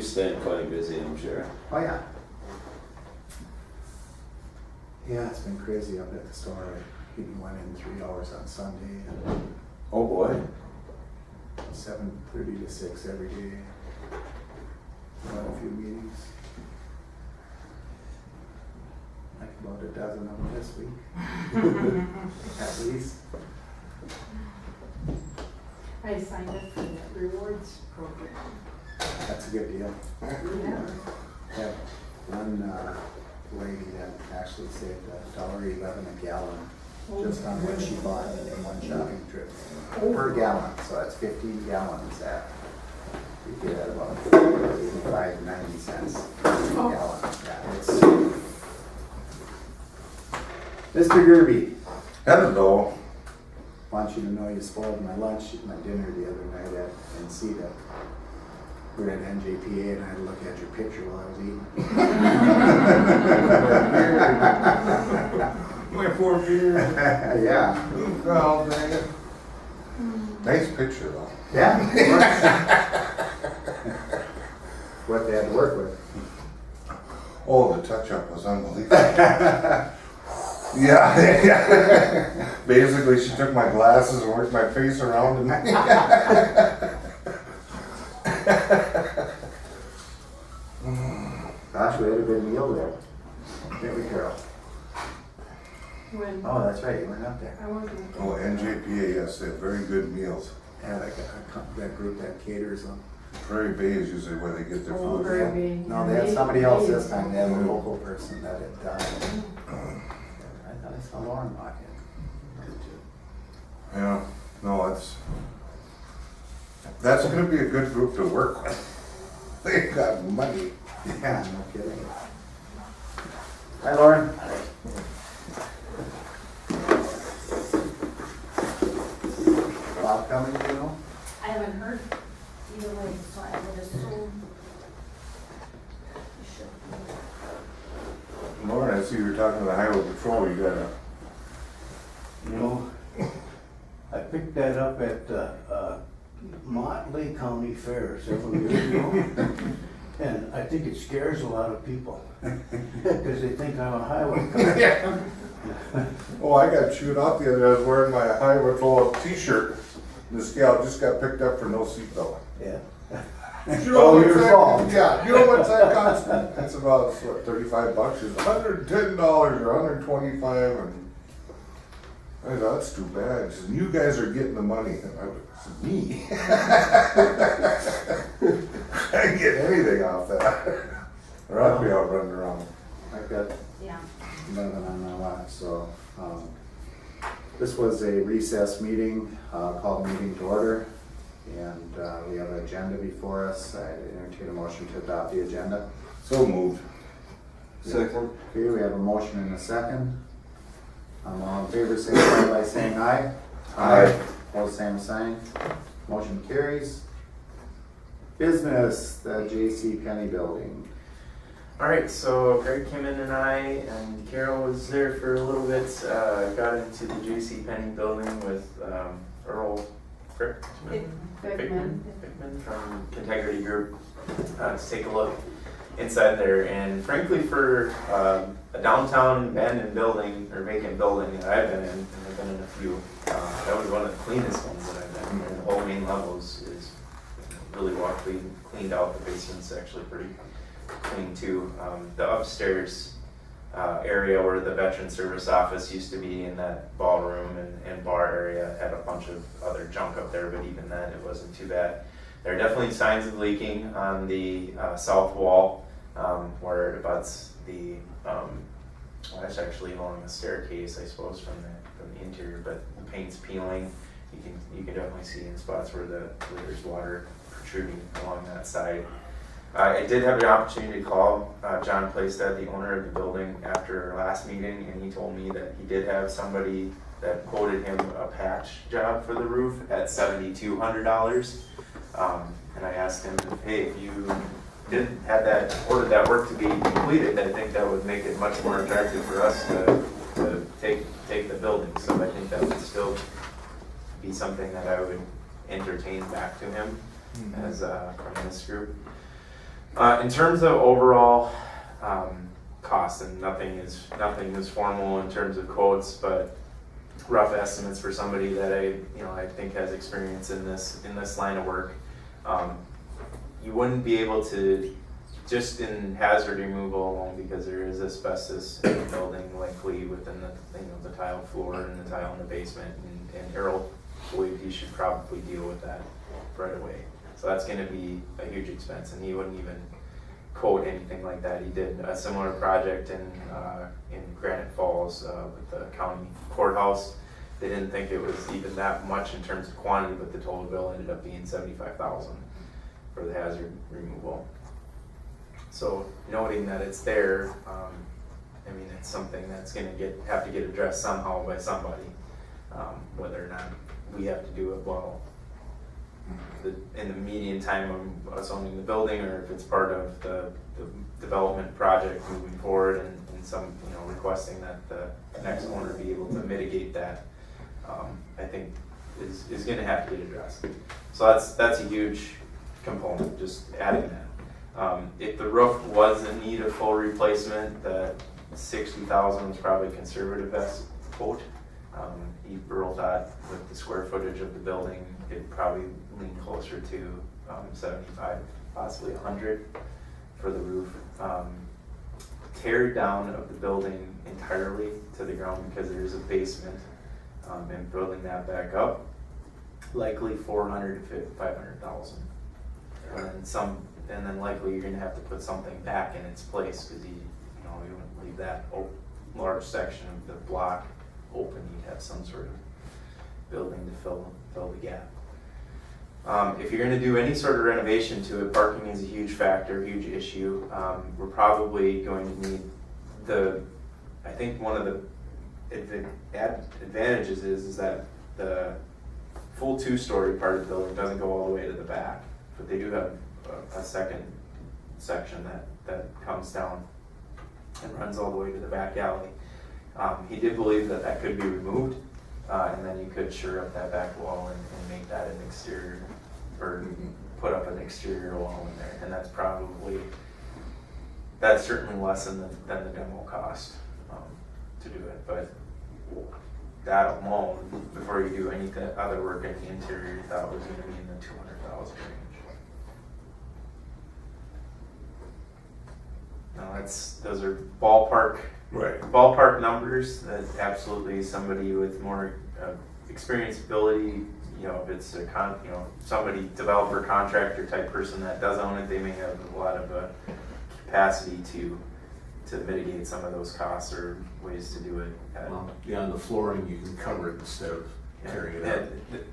You're staying quite busy, I'm sure. Oh, yeah. Yeah, it's been crazy up at the store. I even went in 3 hours on Sunday and Oh boy. 7:30 to 6 every day. Got a few meetings. Like about a dozen of them this week. At least. I signed up for the rewards program. That's a good deal. Yeah. Have one lady that actually saved $1.11 a gallon just on what she bought in one shopping trip per gallon. So that's 15 gallons that you get at about 85, 90 cents per gallon. Yeah, it's Mr. Gerby. Hello. Want you to know you spoiled my lunch, my dinner the other night at NCDA. We were at NJPA and I had to look at your picture while I was eating. My poor beer. Yeah. Oh, dang it. Nice picture, though. Yeah. What they had to work with. Oh, the touch-up was unbelievable. Yeah. Basically, she took my glasses and worked my face around and Gosh, we had a good meal there. Didn't we, Carol? When Oh, that's right, you weren't up there. I wasn't. Oh, NJPA, yes, they have very good meals. Yeah, that group that caters them. Prairie Bay is usually where they get their Oh, food Prairie from. Bay. No, they had somebody else this time. They had a local person that had died. I thought I saw Lauren walk in. Yeah, no, that's gonna be a good group to work with. They got money. Yeah, no kidding. Hi, Lauren. Bob coming, you know? I haven't heard either way, so I would assume you should be. Lauren, I see you were talking to the highway patrol, you got a, You know, I picked that up at Motley County Fair several years ago. And I think it scares a lot of people because they think I'm a highway cop. oh, I got chewed out the other day, I was wearing my highway patrol t-shirt. This gal just got picked up for no seatbelt. Yeah. You know Oh, what's your that- fault. Yeah, you know what's that cost? That's about, what, $35? It's $110 or $125 and I thought, that's too bad. She said, you guys are getting the money. And I said, me? I didn't get anything off that. Or I'd be out running around. I've got Yeah. 11 on my watch, so, this was a recess meeting, called meeting to order. And, we have an agenda before us. I entertain a motion to adopt the agenda. So moved. Second. Okay, we have a motion and a second. All in favor, signify by saying aye. Aye. All same sign. Motion carries. Business, the JCPenney building. Alright, so Greg came in and I and Carol was there for a little bit, got into the JCPenney building with Earl Beckman. Bickman from Integrity Group to take a look inside there. And frankly, for a downtown abandoned building or vacant building that I've been in, and I've been in a few, that was one of the cleanest ones that I've been in. And the whole main level is really well cleaned out. The basement's actually pretty clean too. The upstairs area where the veteran service office used to be in that ballroom and bar area had a bunch of other junk up there, but even then it wasn't too bad. There are definitely signs of leaking on the south wall where it abuts the, well, that's actually along the staircase, I suppose, from the interior, but the paint's peeling. You can definitely see in spots where there's water protruding along that side. I did have the opportunity to call John Plaisted, the owner of the building, after our last meeting, and he told me that he did have somebody that quoted him a patch job for the roof at $7,200. And I asked him, hey, if you ordered that work to be completed, I think that would make it much more attractive for us to take the building. So I think that would still be something that I would entertain back to him as from this group. In terms of overall cost, and nothing is formal in terms of quotes, but rough estimates for somebody that I think has experience in this line of work. You wouldn't be able to, just in hazard removal alone, because there is asbestos in the building, likely within the tile floor and the tile in the basement, and Harold believed he should probably deal with that right away. So that's going to be a huge expense, and he wouldn't even quote anything like that. He did a similar project in Granite Falls with the county courthouse. They didn't think it was even that much in terms of quantity, but the total bill ended up being $75,000 for the hazard removal. So noting that it's there, I mean, it's something that's going to have to get addressed somehow by somebody, whether or not we have to do it well in the median time of us owning the building, or if it's part of the development project moving forward, and some, requesting that the next owner be able to mitigate that, I think is going to have to get addressed. So that's a huge component, just adding that. If the roof was in need of full replacement, the $60,000 was probably a conservative best quote. Earl thought with the square footage of the building, it'd probably lean closer to 75, possibly 100 for the roof. Tear down of the building entirely to the ground, because there's a basement, and building that back up, likely $400,000 to $500,000. And then likely you're going to have to put something back in its place, because you wouldn't leave that large section of the block open. You'd have some sort of building to fill the gap. If you're going to do any sort of renovation to it, parking is a huge factor, huge issue. We're probably going to need I think one of the advantages is that the full 2-story part of the building doesn't go all the way to the back, but they do have a second section that comes down and runs all the way to the back alley. He did believe that could be removed, and then you could shore up that back wall and make that an exterior, or put up an exterior wall in there, and that's certainly less than the demo cost to do it. But that alone, before you do any other work in the interior, you thought was going to be in the $200,000 range. Now those are ballpark numbers. That absolutely somebody with more experience, ability, if it's somebody, developer, contractor type person that does own it, they may have a lot of capacity to mitigate some of those costs, or ways to do it. On the flooring, you can cover it instead of tearing it out.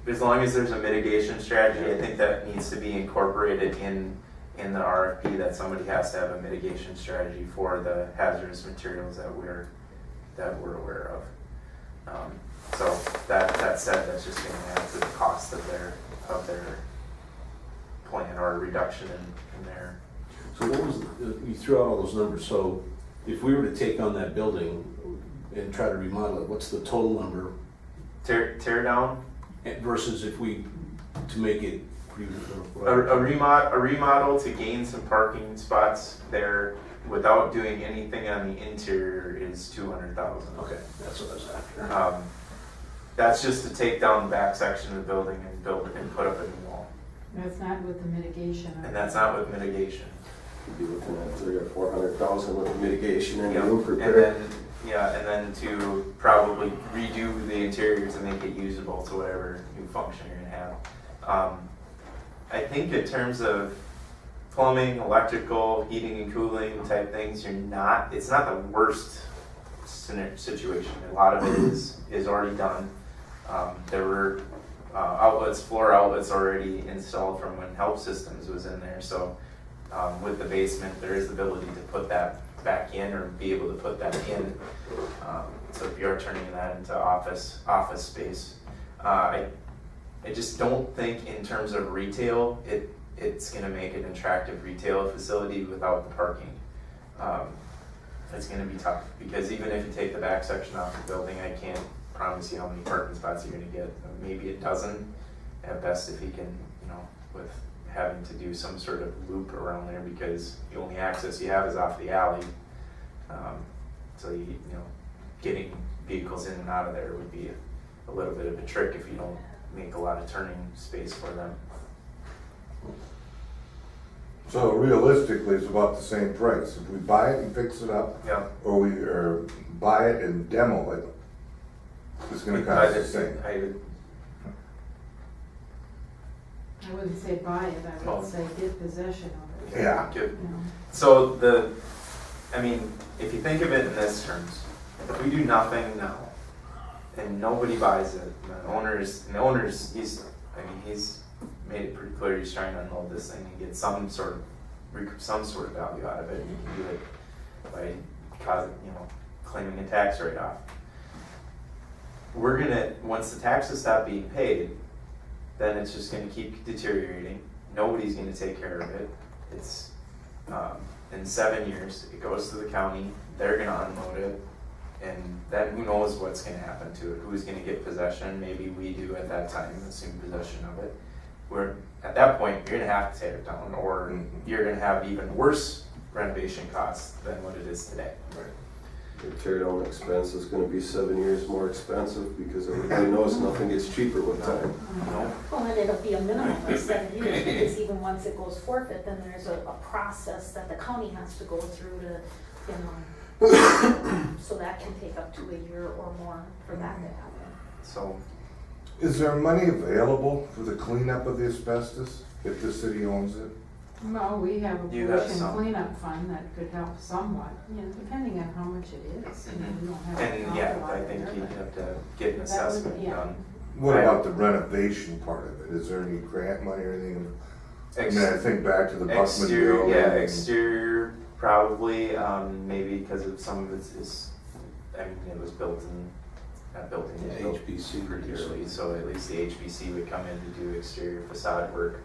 As long as there's a mitigation strategy, I think that needs to be incorporated in the RFP, that somebody has to have a mitigation strategy for the hazardous materials that we're aware of. So that said, that's just going to add to the cost of their plan, or a reduction in their. So what was, you threw out all those numbers, so if we were to take on that building and try to remodel it, what's the total number? Tear down? Versus if we, to make it. A remodel to gain some parking spots there without doing anything on the interior is $200,000. Okay, that's what I was after. That's just to take down the back section of the building and build it and put up a new wall. That's not with the mitigation. And that's not with mitigation. You'd be looking at $300,000 or $400,000 with mitigation and Yeah. roof repair. And then to probably redo the interior to make it usable to whatever new function you're gonna have. I think in terms of plumbing, electrical, heating and cooling type things, it's not the worst situation. A lot of it is already done. There were floor outlets already installed from when Help Systems was in there. So with the basement, there is the ability to put that back in, or be able to put that in. So if you are turning that into office space, I just don't think in terms of retail, it's going to make an attractive retail facility without the parking. It's going to be tough, because even if you take the back section off the building, I can't promise you how many parking spots you're going to get. Maybe a dozen at best, if you can, with having to do some sort of loop around there because the only access you have is off the alley. So you know, getting vehicles in and out of there would be a little bit of a trick if you don't make a lot of turning space for them. So realistically, it's about the same price. If we buy it and fix it up, Yeah. or buy it and demo it, it's gonna cost the same. I wouldn't say buy it, I Oh. would say get possession of it. Yeah. Good. You know. So I mean, if you think of it in this terms, if we do nothing now and nobody buys it, and the owner's, he's made it pretty clear he's trying to unload this thing and get some sort of value out of it. And you can do it by claiming a tax write-off. Once the taxes stop being paid, then it's just gonna keep deteriorating. Nobody's gonna take care of it. It's, in 7 years, it goes to the county, they're gonna unload it, and then who knows what's gonna happen to it, who's gonna get possession, maybe we do at that time, assume possession of it. At that point, you're gonna have to tear it down, or you're gonna have even worse renovation costs than what it is today. The tear down expense is gonna be 7 years more expensive because everybody knows nothing gets cheaper with time. Well, and it'll be a minimum of 7 years, because even once it goes forfeit, then there's a process that the county has to go through to, so that can take up to a year or more for that to happen. So, Is there money available for the cleanup of the asbestos if the city owns it? Well, we have a You have pollution some. cleanup fund that could help somewhat, you know, depending on how much it is. You know, we don't have and an yeah, awful lot I think there, you but have to get an that would- assessment yeah. done. What Right. about the renovation part of it? Is there any grant money or anything? I mean, I think back to the Buckman Exterior, building. yeah, exterior probably, maybe because of some of it it was built in, that building was Yeah, built HPC pretty reduced early, it. so at least the HBC would come in to do exterior facade work.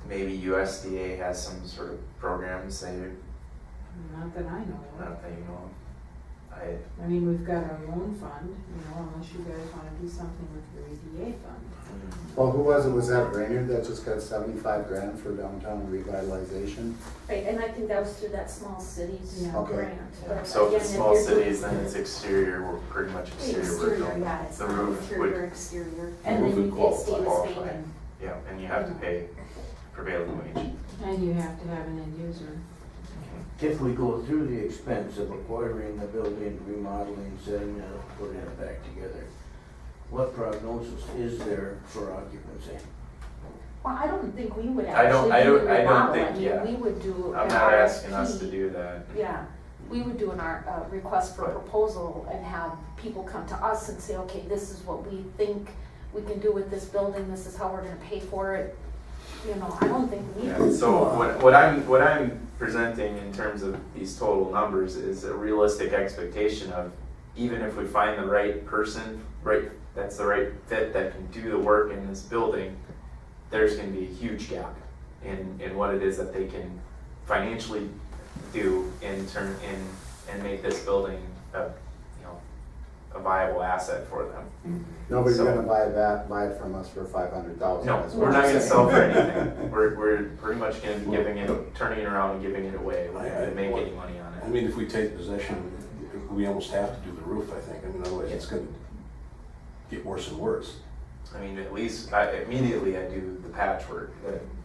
Maybe USDA has some sort of programs, not that I know of. not that you know of. I mean, we've got our loan fund, you know, unless you guys wanna do something with your EDA fund. Well, who was it? Was that Brainerd that just got 75 grand for downtown revitalization? Right, and I think that was through that small cities Yeah. Okay. grant. But So again, for small you're doing- cities, then it's exterior, we're pretty much exterior work. Exterior, yeah, it's The not roof interior, would, exterior, the and roof then would you get qualify. Davis Bacon. Yeah, and you have to pay prevailing wage. And you have to have an end user. If we go through the expense of acquiring the building, remodeling, setting it up, putting it back together, what prognosis is there for occupancy? Well, I don't think we would I don't- actually do the I don't remodel. think- I mean, yeah. we would do I'm an not asking us to RFP. do that. Yeah, we would do an request for But- proposal and have people come to us and say, okay, this is what we think we can do with this building, this is how we're gonna pay for it. You know, I don't think we Yeah, would. so what I'm presenting in terms of these total numbers is a realistic expectation of, even if we find the right person, that's the right fit that can do the work in this building, there's gonna be a huge gap in what it is that they can financially do and make this building a viable asset for them. Nobody's So- gonna buy it from us for 500,000. No, is what we're not you're gonna saying. sell for anything. We're pretty much gonna be turning it around and giving it away. We're not gonna make any money on I it. mean, if we take possession, we almost have to do the roof, I think. I mean, otherwise it's gonna get worse and worse. I mean, at least immediately I do the patchwork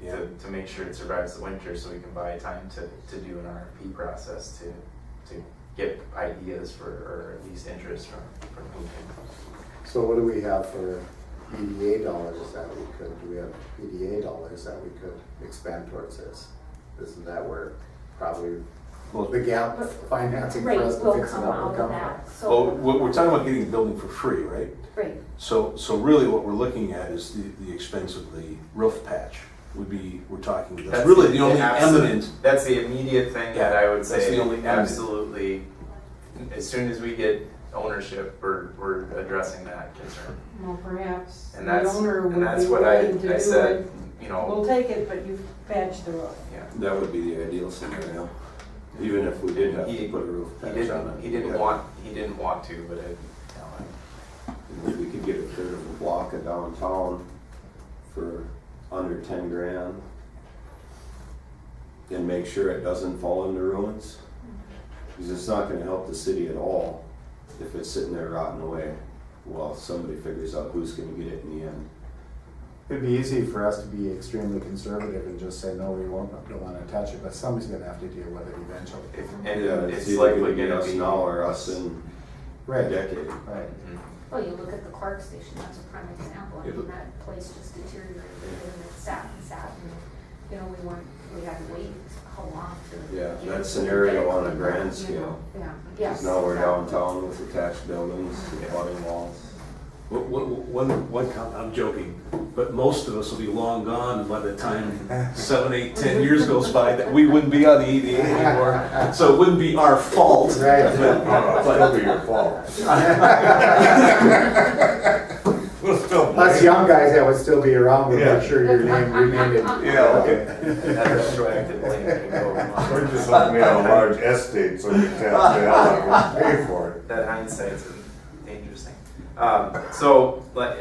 Yeah. to make sure it survives the winter, so we can buy time to do an RFP process to get ideas or at least interest from who can. So what do we have for EDA dollars that we could, do we have EDA dollars that we could expand towards this? Isn't that where probably Well, the gap financing for Rates us to will fix it come up out will of come that, from? well, so, we're talking about getting the building for free, right? right, So really what we're looking at is the expense of the roof patch we're talking, that's really the only eminent. That's the immediate thing that I would That's say, the only eminent. absolutely, as soon as we get ownership, we're addressing that concern. Well, perhaps And the that's, owner would and that's be what willing to I do said, it. you know, We'll take it, but you've patched the roof. yeah. That would be the ideal scenario, even if we did have to put a roof He patch on it. he didn't want to, but If we could get a third of a block of downtown for under 10 grand and make sure it doesn't fall into ruins. Because it's not gonna help the city at all if it's sitting there rotting away while somebody figures out who's gonna get it in the end. It'd be easy for us to be extremely conservative and just say, no, we won't, don't wanna touch it, but somebody's gonna have to deal with it eventually. And it's either likely gonna be gonna us be. now or us in a Right, decade. right. Well, you look at the Clark Station, that's a prime example. I mean, that place just deteriorated and it sat and sat and, you know, we had to wait how long to. Yeah, you know, that to scenario get it on a cleaned grand up, you scale. know. Yeah, yes. Because now we're exactly. downtown with attached buildings, abutting walls. I'm joking, but most of us will be long gone by the time 7, 8, 10 years goes by, that we wouldn't be on the EDA anymore. So it wouldn't be our fault. Right. That'll be your fault. We'll still blame Us young guys that would still be around would Yeah. make sure your name remained in. Yeah, okay. That retroactive blame can go on. We're just hoping we have a large estate so we can tax the hell out of it and pay for it. That hindsight's a dangerous thing. So, like,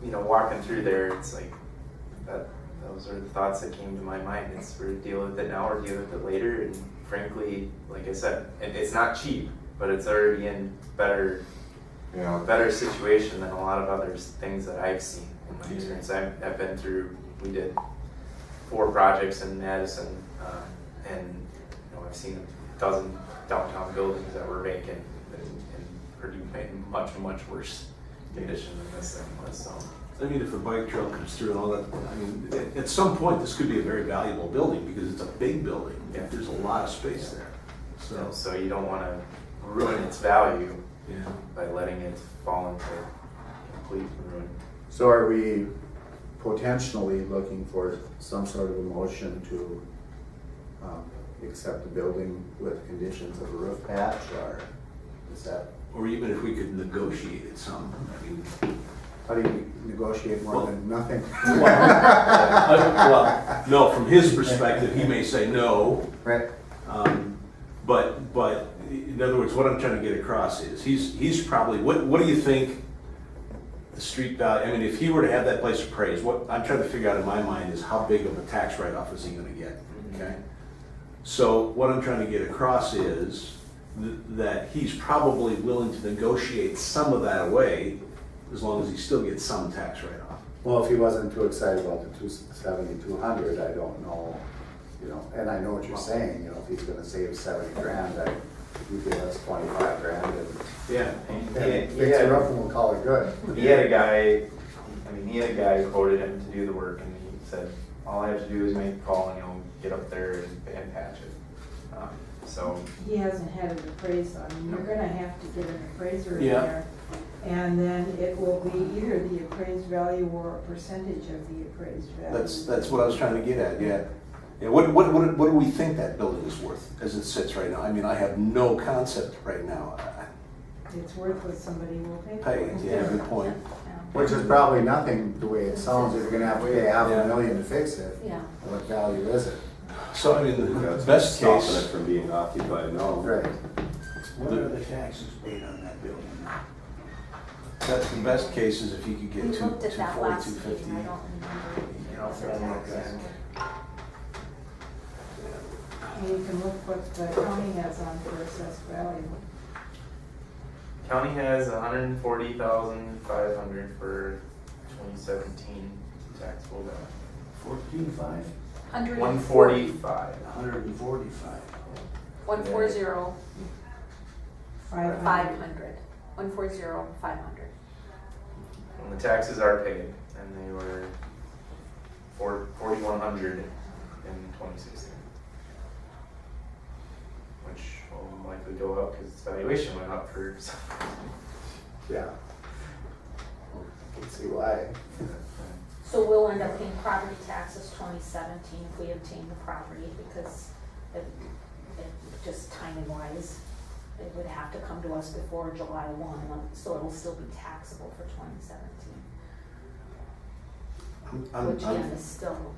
walking through there, it's like, those are the thoughts that came to my mind. It's we're dealing with it now or dealing with it later, and frankly, like I said, it's not cheap, but it's already in better situation than a lot of other things that I've seen in my experience. I've been through, we did 4 projects in Madison, and I've seen a dozen downtown buildings that were vacant and pretty in much worse condition than this thing was. So I mean, if the bike trail comes through and all that, I mean, at some point, this could be a very valuable building because it's a big building. Yeah. There's a lot of space there. so you don't want to ruin its value Yeah. by letting it fall into complete ruin. So are we potentially looking for some sort of a motion to accept the building with conditions of a roof patch, or is that, Or even if we could negotiate it some, I mean. how do you negotiate more than nothing? Well, no, from his perspective, he may say no. Right, But in other words, what I'm trying to get across is, he's probably, what do you think the street value, I mean, if he were to have that place appraised, what I'm trying to figure out in my mind is how big of a tax write-off is he gonna get, okay? So what I'm trying to get across is that he's probably willing to negotiate some of that away as long as he still gets some tax write-off. well, if he wasn't too excited about the 270, 200, I don't know, and I know what you're saying, if he's gonna save 70 grand, you give us 25 grand and Yeah. fix it up and we'll call it good. He had a guy who quoted him to do the work, and he said, all I have to do is make a call and get up there and patch it. So, He hasn't had it appraised, I mean, you're gonna have to get an appraiser in Yeah. there. And then it will be either the appraised value or a percentage of the appraised value. That's what I was trying to get at, yeah. Yeah, what do we think that building is worth as it sits right now? I mean, I have no concept right now. It's worth what somebody will pay for Pay, it. yeah, good point. Which is probably nothing the way it sounds, if you're gonna have to pay Yeah. $500,000 to fix it, Yeah. what value is it? So, I mean, the That's best stopping case, it from being occupied now. Right. What are the taxes paid on that building? that's the best case is if you could We get looked at that 240, last meeting, 250. I don't remember. throw them out there. And you can look what the county has on for assessed value. county has 140,500 for 2017 taxable value. 14.5? 145. 145. 140, 500. 500. 140, 500. And the taxes are paid, and they were 4,100 in 2016, which will likely go up because its valuation went up for. Yeah. I can see why. So we'll end up paying property taxes 2017 if we obtain the property, because it just timing wise, it would have to come to us before July 1, so it'll still be taxable for 2017, which again is still,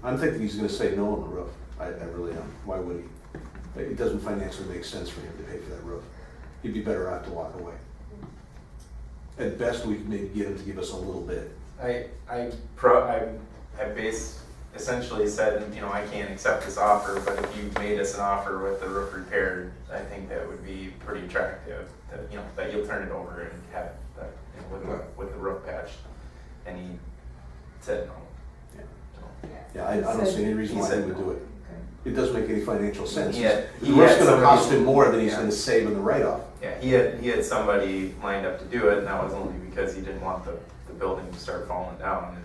I'm thinking he's gonna say no on the roof. I really am. Why would he? It doesn't financially make sense for him to pay for that roof. He'd be better off to walk away. At best, we can maybe get him to give us a little bit, I essentially said, you know, I can't accept this offer, but if you made us an offer with the roof repaired, I think that would be pretty attractive, that, you know, that you'll turn it over and have, that, you know, with the roof patch. And he said no. Yeah. So, Yeah, I don't see any reason why he would do it. Okay. It doesn't make any financial sense. He had The roof's gonna somebody- cost him more than he's Yeah. gonna save in the write-off. Yeah, he had somebody lined up to do it, and that was only because he didn't want the building to start falling down and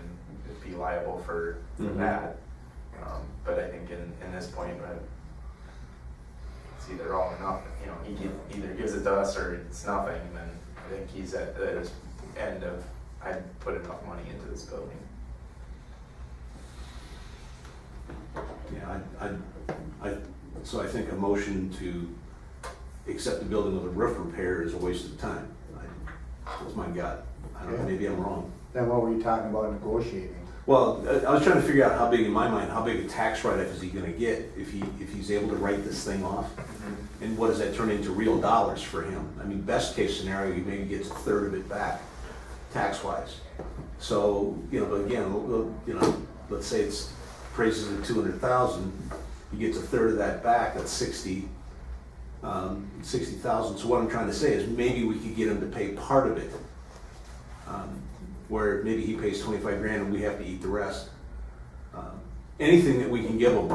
be liable for Mhm. that. But I think in this point, it's either all or nothing, you know, he either gives it to us or it's nothing, and then I think he's at his end of, I'd put enough money into this building. Yeah, so I think a motion to accept the building with a roof repair is a waste of time. That's my gut. I don't know, maybe I'm wrong. Then what were you talking about negotiating? Well, I was trying to figure out how big, in my mind, how big a tax write-off is he gonna get if he's able to write this thing off? And what does that turn into real dollars for him? I mean, best case scenario, he maybe gets a third of it back, tax-wise. So, you know, but again, you know, let's say it's prices at 200,000, he gets a third of that back, that's 60,000. So what I'm trying to say is maybe we could get him to pay part of it. Where maybe he pays 25 grand and we have to eat the rest. Anything that we can give him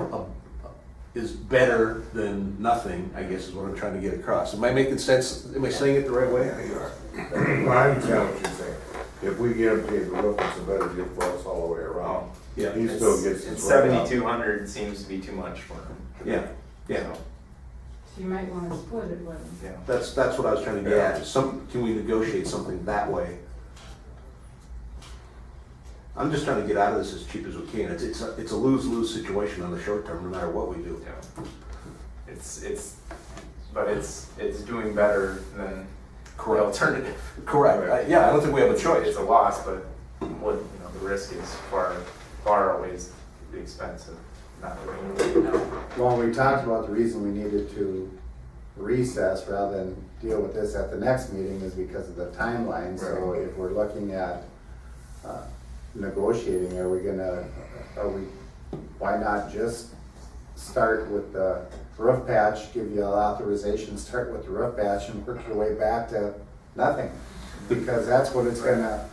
is better than nothing, I guess is what I'm trying to get across. Am I making sense? Am I saying it the right way? Yeah, you are. I understand what you're saying. If we get him paid the roof, it's a better deal for us all the way around. Yeah. He still gets his. 7,200 seems to be too much for him. Yeah, yeah. So, So you might wanna split it with them. yeah. That's what I was trying to get at. Can we negotiate something that way? I'm just trying to get out of this as cheap as we can. It's a lose-lose situation on the short term, no matter what we do. Yeah. But it's doing better than the alternative. Correct. Yeah, I don't think we have a choice. It's a loss, but what, you know, the risk is far outweighs the expense of not doing it. Well, we talked about the reason we needed to recess rather than deal with this at the next meeting is because of the timeline. So Right. if we're looking at negotiating, why not just start with the roof patch, give you authorization, start with the roof patch and work your way back to nothing? Because that's what it's gonna,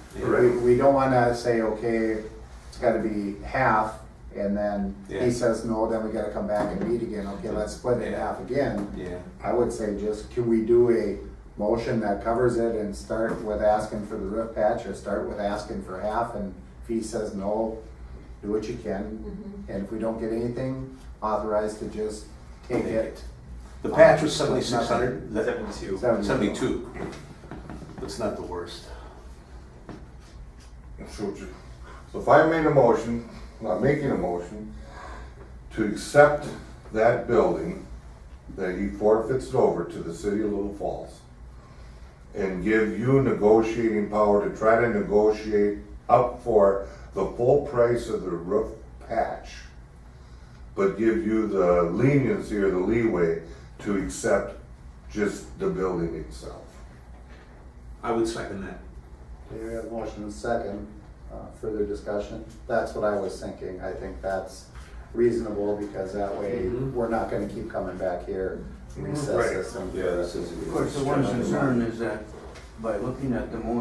we don't wanna say, okay, it's gotta be half, and then Yeah. he says no, then we gotta come back and meet again, okay, let's split it in half again. Yeah. I would say just, can we do a motion that covers it and start with asking for the roof patch, or start with asking for half, and if he says no, do what you can, and if we don't get anything, authorized to just take it. The patch was 7,600. 72. 72. That's not the worst. So if I made a motion, not making a motion, to accept that building, that he forfeits it over to the city of Little Falls, and give you negotiating power to try to negotiate up for the full price of the roof patch, but give you the leniency or the leeway to accept just the building itself. I would second that. Okay, we have a motion and second, further discussion, that's what I was thinking, I think that's reasonable, because that way, we're not gonna keep coming back here, recess this and. Yeah, this is a good. Of course, the one concern is that by looking at the motion